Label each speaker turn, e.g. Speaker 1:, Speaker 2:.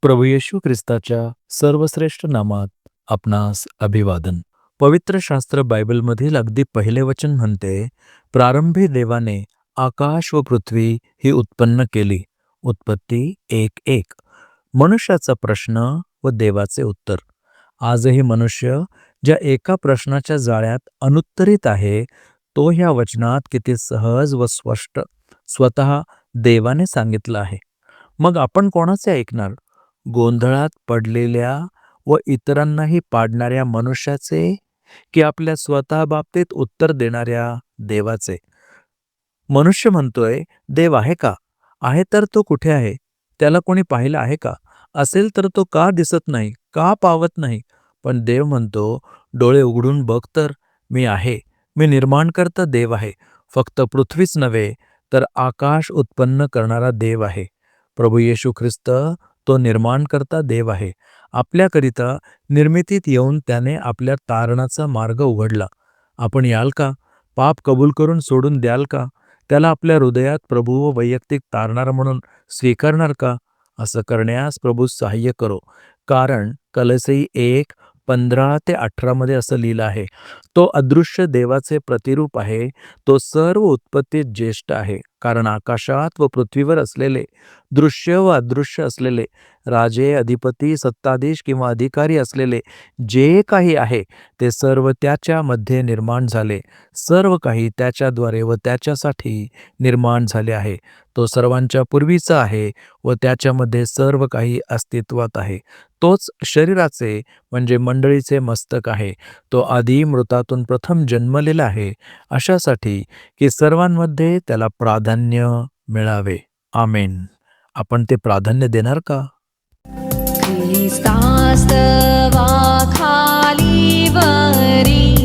Speaker 1: प्रभू येशू ख्रिस्ताच्या सर्वश्रेष्ठ नामात आपणास अभिवादन. पवित्र शास्त्र बायबलमधील अगदी पहिले वचन म्हणते, प्रारंभी देवाने आकाश व पृथ्वी ही उत्पन्न केली. उत्पत्ती 1:1. मनुष्याचा प्रश्न व देवाचे उत्तर. आजही मनुष्य ज्या एका प्रश्नाच्या जाळ्यात अनुत्तरित आहे, तो ह्या वचनात किती सहज व स्पष्ट स्वतः देवाने सांगितलं आहे. मग आपण कोणाचे ऐकणार? गोंधळात पडलेल्या व इतरांनाही पाडणाऱ्या मनुष्याचे, की आपल्या स्वतः बाबतीत उत्तर देणाऱ्या देवाचे? मनुष्य म्हणतोय, देव आहे का? आहे तर तो कुठे आहे? त्याला कोणी पाहिलं आहे का? असेल तर तो का दिसत नाही? का पावत नाही? पण देव म्हणतो, डोळे उघडून बघ तर, मी आहे. मी निर्माणकर्ता देव आहे. फक्त पृथ्वीच नव्हे, तर आकाश उत्पन्न करणारा देव आहे. प्रभू येशू ख्रिस्त तो निर्माणकर्ता देव आहे. आपल्याकरिता निर्मितीत येऊन त्याने आपल्या तारणाचा मार्ग उघडला. आपण याल का? पाप कबूल करून सोडून द्याल का? त्याला आपल्या हृदयात प्रभू व वैयक्तिक तारणारा म्हणून स्वीकारणार का? असं करण्यास प्रभू सहाय्य करो. कारण कलसी 1:15-18 मध्ये असं लिहिलं आहे, तो अदृश्य देवाचे प्रतिरूप आहे. तो सर्व उत्पत्तीत ज्येष्ठ आहे. कारण आकाशात व पृथ्वीवर असलेले, दृश्य व अदृश्य असलेले, राजे, अधिपती, सत्ताधीश किंवा अधिकारी असलेले जे काही आहे, ते सर्व त्याच्यामध्ये निर्माण झाले. सर्व काही त्याच्याद्वारे व त्याच्यासाठी निर्माण झाले आहे. तो सर्वांच्या पूर्वीचा आहे व त्याच्यामध्ये सर्व काही अस्तित्वात आहे. तोच शरीराचे म्हणजे मंडळीचे मस्तक आहे. तो आधी मृतातून प्रथम जन्मलेला आहे, अशासाठी की सर्वांमध्ये त्याला प्राधान्य मिळावे. आमेन. आपण ते प्राधान्य देणार का?
Speaker 2: ख्रिस्तास्तवा खाली वरी